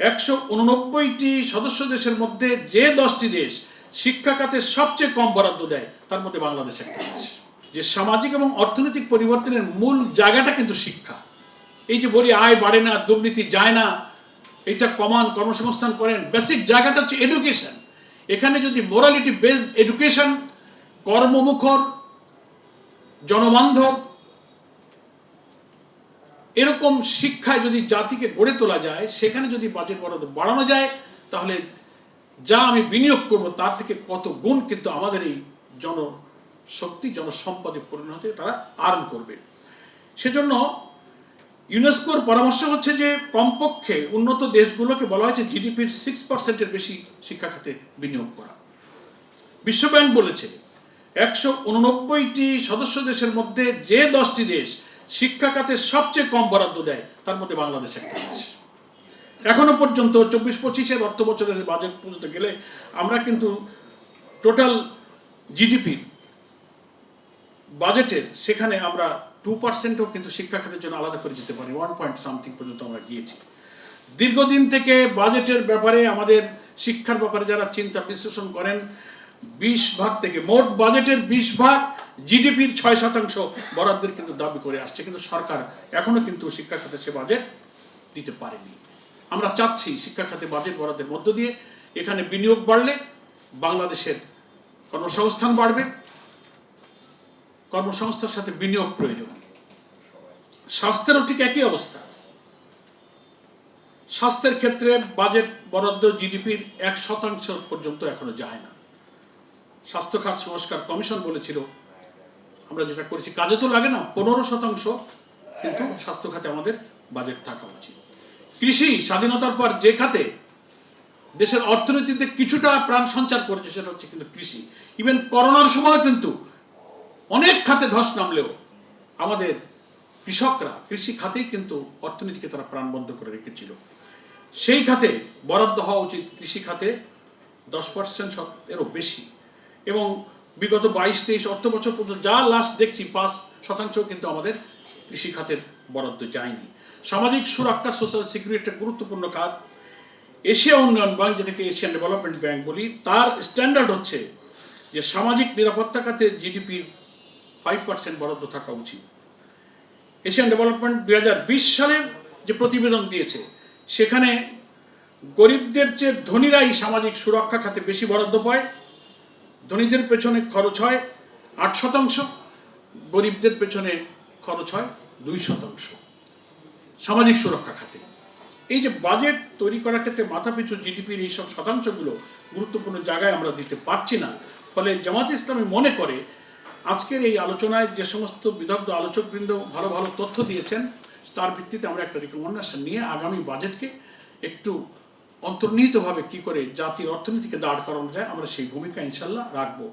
189টি সদস্য দেশের মধ্যে যে 10টি দেশ শিক্ষা খাতে সবচেয়ে কম বরাদ্দ দেয় তার মধ্যে বাংলাদেশ একটা দেশ। যে সামাজিক এবং অর্থনৈতিক পরিবর্তনের মূল জায়গাটা কিন্তু শিক্ষা। এই যে বলি আয় বাড়ে না, দুর্নীতি যায় না, এটা কমান, কর্মসংস্থান করেন, বেসিক জায়গাটা হচ্ছে এডুকেশন। এখানে যদি মোরালিটি বেসড এডুকেশন, কর্মমুখর, জনবান্ধব এরকম শিক্ষায় যদি জাতিকে গড়ে তোলা যায়, সেখানে যদি বাজেট বরাদ্দ বাড়ানো যায়, তাহলে যা আমি বিনিয়োগ করব তার থেকে কত গুণ কিন্তু আমাদের এই জনশক্তি, জনসম্পদে পরিণত হয়ে তারা আর্ন করবে। সেজন্য ইউনেস্কোর পরামর্শ হচ্ছে যে কমপক্ষে উন্নত দেশগুলোকে বলা হয়েছে জিডিপির 6%-এর বেশি শিক্ষা খাতে বিনিয়োগ করা। বিশ্বব্যাংক বলেছে 189টি সদস্য দেশের মধ্যে যে 10টি দেশ শিক্ষা খাতে সবচেয়ে কম বরাদ্দ দেয় তার মধ্যে বাংলাদেশ একটা দেশ। এখনো পর্যন্ত 24-25 অর্থ বছরের বাজেট পর্যন্ত গেলে আমরা কিন্তু টোটাল জিডিপি বাজেটের সেখানে আমরা 2%ও কিন্তু শিক্ষা খাতের জন্য আলাদা করে যেতে পারি, 1 পর্যন্ত আমরা গিয়েছি। দীর্ঘদিন থেকে বাজেটের ব্যাপারে আমাদের শিক্ষার ব্যাপারে যারা চিন্তা বিশ্লেষণ করেন, 20% থেকে মোট বাজেটের 20% জিডিপির 6% বরাদ্দের কিন্তু দাবি করে আসছে, কিন্তু সরকার এখনো কিন্তু শিক্ষা খাতে সে বাজেট দিতে পারেনি। আমরা চাচ্ছি শিক্ষা খাতে বাজেট বরাদ্দের মধ্য দিয়ে এখানে বিনিয়োগ বাড়লে বাংলাদেশের কর্মসংস্থান বাড়বে, কর্মসংস্থার সাথে বিনিয়োগ প্রয়োজন। স্বাস্থ্যেরও ঠিক একই অবস্থা। স্বাস্থ্যের ক্ষেত্রে বাজেট বরাদ্দ জিডিপির 1% পর্যন্ত এখনো যায় না। স্বাস্থ্য খাত সংস্কার কমিশন বলেছিল, আমরা যেটা করেছি কাজে তো লাগে না, 15% কিন্তু স্বাস্থ্য খাতে আমাদের বাজেট থাকা উচিত। কৃষি স্বাধীনতার পর যে খাতে দেশের অর্থনীতিতে কিছুটা প্রাণ সঞ্চার করেছে সেটা হচ্ছে কিন্তু কৃষি। ইভেন করোনার সময় কিন্তু অনেক খাতে ধস নামলেও আমাদের কৃষকরা কৃষি খাতেই কিন্তু অর্থনীতিকে তারা প্রাণবন্ধ করে রেখেছিল। সেই খাতে বরাদ্দ হওয়া উচিত কৃষি খাতে 10%-এরও বেশি। এবং বিগত 22-23 অর্থ বছর পর্যন্ত যা লাস্ট দেখছি 5% কিন্তু আমাদের কৃষি খাতের বরাদ্দ যায়নি। সামাজিক সুরক্ষা, সোশ্যাল সিকিউরিটি একটা গুরুত্বপূর্ণ খাত। এশিয়া উন্নয়ন ব্যাংক, যেটাকে এশিয়ান ডেভেলপমেন্ট ব্যাংক বলি, তার স্ট্যান্ডার্ড হচ্ছে যে সামাজিক নিরাপত্তা খাতে জিডিপির 5% বরাদ্দ থাকা উচিত। এশিয়ান ডেভেলপমেন্ট 2020 সালের যে প্রতিবেদন দিয়েছে সেখানে গরিবদের চেয়ে ধনীরাই সামাজিক সুরক্ষা খাতে বেশি বরাদ্দ পায়। ধনীদের পেছনে খরচ হয় 8%, গরিবদের পেছনে খরচ হয় 2% সামাজিক সুরক্ষা খাতে। এই যে বাজেট তৈরি করার ক্ষেত্রে মাথাপিছু জিডিপির এইসব শতাংশগুলো গুরুত্বপূর্ণ জায়গায় আমরা দিতে পারছি না। ফলে জামাত ইসলামী মনে করে আজকের এই আলোচনায় যে সমস্ত বিদগ্ধ আলোচকবৃন্দ ভালো ভালো তথ্য দিয়েছেন তার ভিত্তিতে আমরা একটা রিকমেন্ডেশন নিয়ে আগামী বাজেটকে একটু অন্তর্নিহিতভাবে কি করে জাতির অর্থনীতিকে দাঁড় করানো যায় আমরা সেই ভূমিকা ইনশাল্লাহ রাখবো।